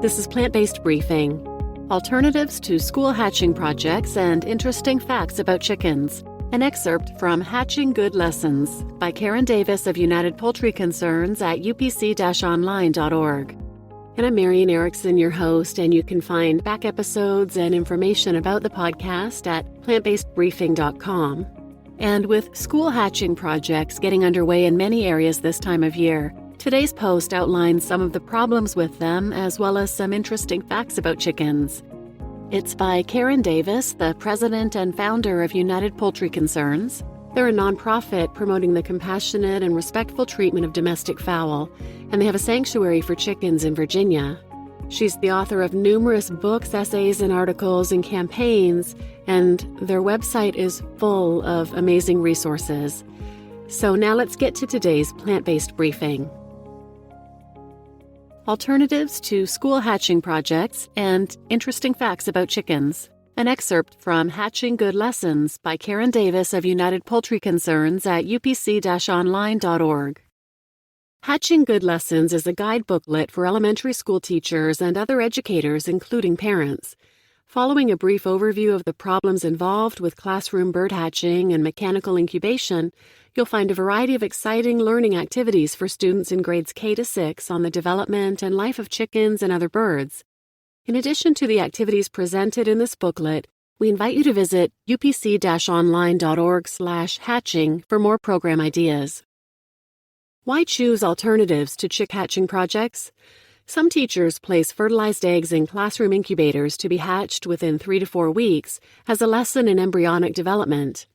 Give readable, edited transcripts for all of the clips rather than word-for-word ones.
This is Plant-Based Briefing, alternatives to school hatching projects and interesting facts about chickens. An excerpt from Hatching Good Lessons by Karendavis of United Poultry Concerns at upc-online.org. And I'm Marian Erickson, your host, and you can find back episodes and information about the podcast at plantbasedbriefing.com. And with school hatching projects getting underway in many areas this time of year, today's post outlines some of the problems with them as well as some interesting facts about chickens. It's by Karendavis, the president and founder of United Poultry Concerns. They're a nonprofit promoting the compassionate and respectful treatment of domestic fowl, and they have a sanctuary for chickens in Virginia. She's the author of numerous books, essays, and articles and campaigns, and their website is full of amazing resources. So now let's get to today's plant-based briefing. Alternatives to school hatching projects and interesting facts about chickens. An excerpt from Hatching Good Lessons by Karendavis of United Poultry Concerns at upc-online.org. Hatching Good Lessons is a guide booklet for elementary school teachers and other educators, including parents. Following a brief overview of the problems involved with classroom bird hatching and mechanical incubation, you'll find a variety of exciting learning activities for students in grades K to 6 on the development and life of chickens and other birds. In addition to the activities presented in this booklet, we invite you to visit upc-online.org/hatching for more program ideas. Why choose alternatives to chick hatching projects? Some teachers place fertilized eggs in classroom incubators to be hatched within 3 to 4 weeks as a lesson in embryonic development.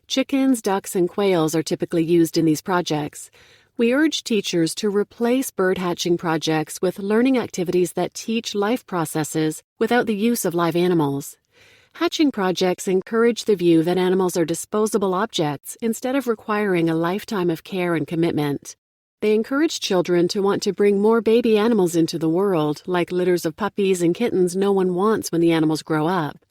Chickens, ducks, and quails are typically used in these projects. We urge teachers to replace bird hatching projects with learning activities that teach life processes without the use of live animals. Hatching projects encourage the view that animals are disposable objects instead of requiring a lifetime of care and commitment. They encourage children to want to bring more baby animals into the world, like litters of puppies and kittens no one wants when the animals grow up.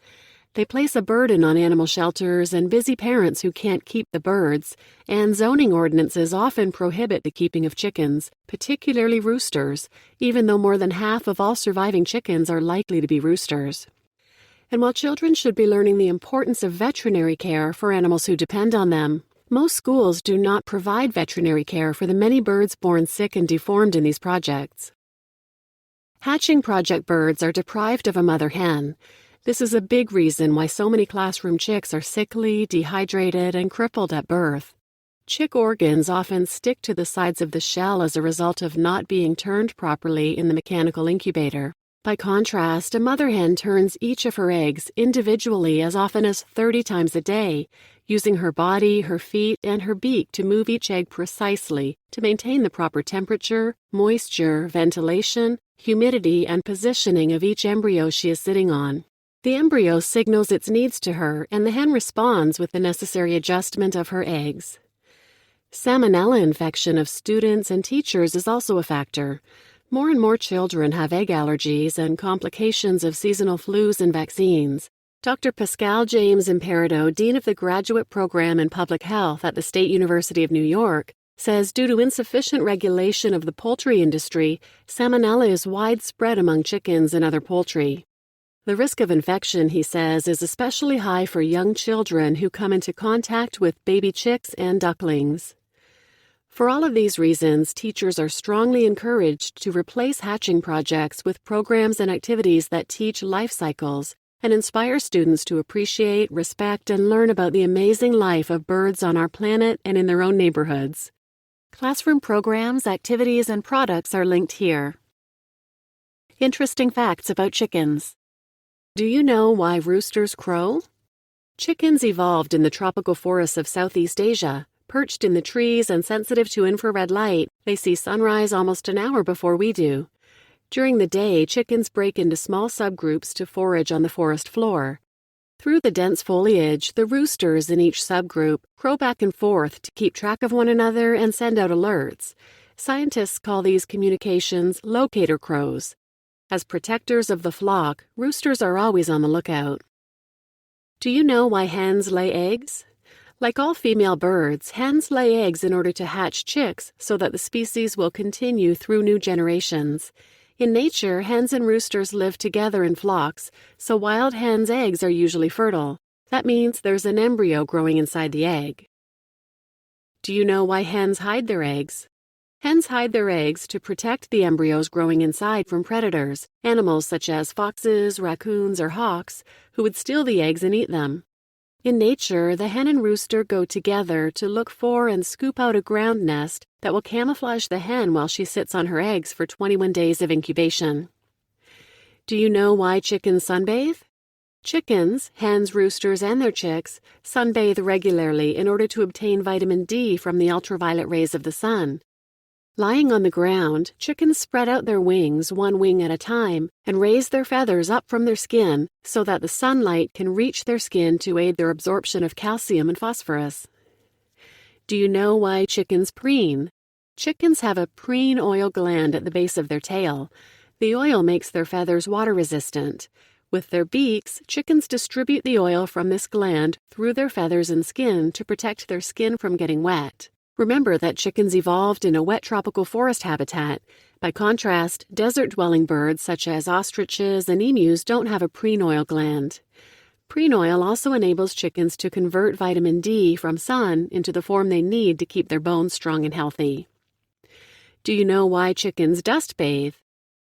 They place a burden on animal shelters and busy parents who can't keep the birds, and zoning ordinances often prohibit the keeping of chickens, particularly roosters, even though more than half of all surviving chickens are likely to be roosters. And while children should be learning the importance of veterinary care for animals who depend on them, most schools do not provide veterinary care for the many birds born sick and deformed in these projects. Hatching project birds are deprived of a mother hen. This is a big reason why so many classroom chicks are sickly, dehydrated, and crippled at birth. Chick organs often stick to the sides of the shell as a result of not being turned properly in the mechanical incubator. By contrast, a mother hen turns each of her eggs individually as often as 30 times a day, using her body, her feet, and her beak to move each egg precisely to maintain the proper temperature, moisture, ventilation, humidity, and positioning of each embryo she is sitting on. The embryo signals its needs to her, and the hen responds with the necessary adjustment of her eggs. Salmonella infection of students and teachers is also a factor. More and more children have egg allergies and complications of seasonal flus and vaccines. Dr. Pascal James Imperidot, Dean of the Graduate Program in Public Health at the State University of New York, says due to insufficient regulation of the poultry industry, salmonella is widespread among chickens and other poultry. The risk of infection, he says, is especially high for young children who come into contact with baby chicks and ducklings. For all of these reasons, teachers are strongly encouraged to replace hatching projects with programs and activities that teach life cycles and inspire students to appreciate, respect, and learn about the amazing life of birds on our planet and in their own neighborhoods. Classroom programs, activities, and products are linked here. Interesting facts about chickens. Do you know why roosters crow? Chickens evolved in the tropical forests of Southeast Asia. Perched in the trees and sensitive to infrared light, they see sunrise almost an hour before we do. During the day, chickens break into small subgroups to forage on the forest floor. Through the dense foliage, the roosters in each subgroup crow back and forth to keep track of one another and send out alerts. Scientists call these communications locator crows. As protectors of the flock, roosters are always on the lookout. Do you know why hens lay eggs? Like all female birds, hens lay eggs in order to hatch chicks so that the species will continue through new generations. In nature, hens and roosters live together in flocks, so wild hens' eggs are usually fertile. That means there's an embryo growing inside the egg. Do you know why hens hide their eggs? Hens hide their eggs to protect the embryos growing inside from predators, animals such as foxes, raccoons, or hawks, who would steal the eggs and eat them. In nature, the hen and rooster go together to look for and scoop out a ground nest that will camouflage the hen while she sits on her eggs for 21 days of incubation. Do you know why chickens sunbathe? Chickens, hens, roosters, and their chicks sunbathe regularly in order to obtain vitamin D from the ultraviolet rays of the sun. Lying on the ground, chickens spread out their wings one wing at a time and raise their feathers up from their skin so that the sunlight can reach their skin to aid their absorption of calcium and phosphorus. Do you know why chickens preen? Chickens have a preen oil gland at the base of their tail. The oil makes their feathers water-resistant. With their beaks, chickens distribute the oil from this gland through their feathers and skin to protect their skin from getting wet. Remember that chickens evolved in a wet tropical forest habitat. By contrast, desert-dwelling birds such as ostriches and emus don't have a preen oil gland. Preen oil also enables chickens to convert vitamin D from sun into the form they need to keep their bones strong and healthy. Do you know why chickens dust bathe?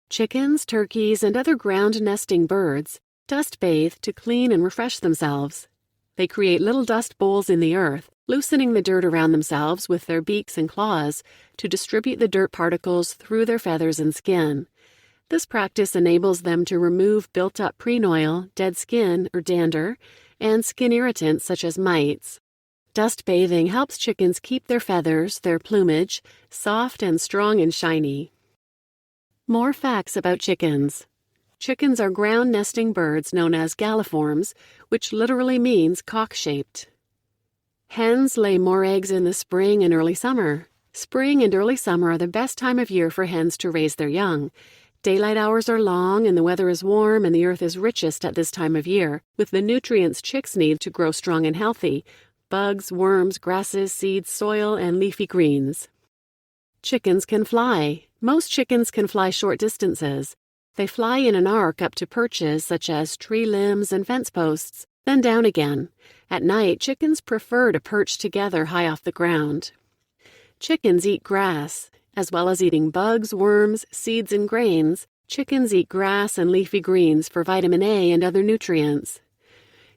Chickens, turkeys, and other ground-nesting birds dust bathe to clean and refresh themselves. They create little dust bowls in the earth, loosening the dirt around themselves with their beaks and claws to distribute the dirt particles through their feathers and skin. This practice enables them to remove built-up preen oil, dead skin or dander, and skin irritants such as mites. Dust bathing helps chickens keep their feathers, their plumage, soft and strong and shiny. More facts about chickens. Chickens are ground-nesting birds known as galliforms, which literally means cock-shaped. Hens lay more eggs in the spring and early summer. Spring and early summer are the best time of year for hens to raise their young. Daylight hours are long and the weather is warm and the earth is richest at this time of year, with the nutrients chicks need to grow strong and healthy: bugs, worms, grasses, seeds, soil, and leafy greens. Chickens can fly. Most chickens can fly short distances. They fly in an arc up to perches such as tree limbs and fence posts, then down again. At night, chickens prefer to perch together high off the ground. Chickens eat grass. As well as eating bugs, worms, seeds, and grains, chickens eat grass and leafy greens for vitamin A and other nutrients.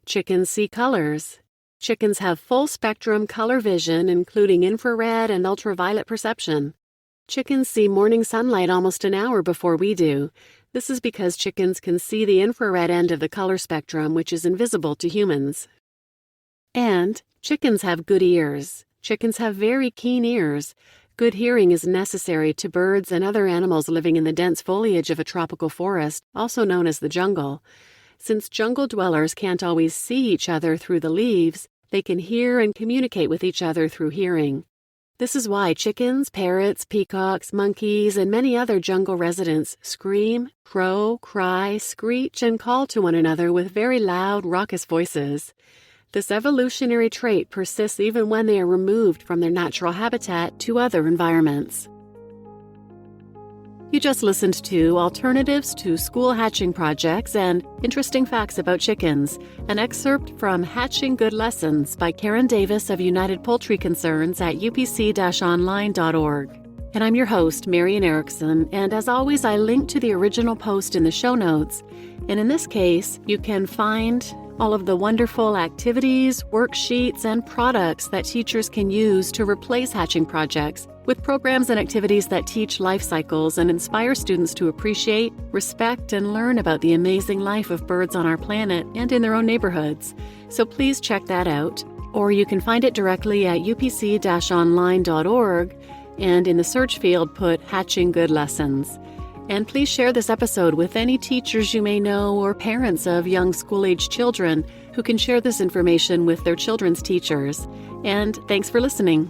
Chickens see colors. Chickens have full-spectrum color vision, including infrared and ultraviolet perception. Chickens see morning sunlight almost an hour before we do. This is because chickens can see the infrared end of the color spectrum, which is invisible to humans. And chickens have good ears. Chickens have very keen ears. Good hearing is necessary to birds and other animals living in the dense foliage of a tropical forest, also known as the jungle. Since jungle dwellers can't always see each other through the leaves, they can hear and communicate with each other through hearing. This is why chickens, parrots, peacocks, monkeys, and many other jungle residents scream, crow, cry, screech, and call to one another with very loud, raucous voices. This evolutionary trait persists even when they are removed from their natural habitat to other environments. You just listened to Alternatives to School Hatching Projects and Interesting Facts About Chickens, an excerpt from Hatching Good Lessons by Karendavis of United Poultry Concerns at upc-online.org. And I'm your host, Marian Erickson, and as always, I link to the original post in the show notes. And in this case, you can find all of the wonderful activities, worksheets, and products that teachers can use to replace hatching projects with programs and activities that teach life cycles and inspire students to appreciate, respect, and learn about the amazing life of birds on our planet and in their own neighborhoods. So please check that out, or you can find it directly at upc-online.org, and in the search field put Hatching Good Lessons. And please share this episode with any teachers you may know or parents of young school-age children who can share this information with their children's teachers. And thanks for listening.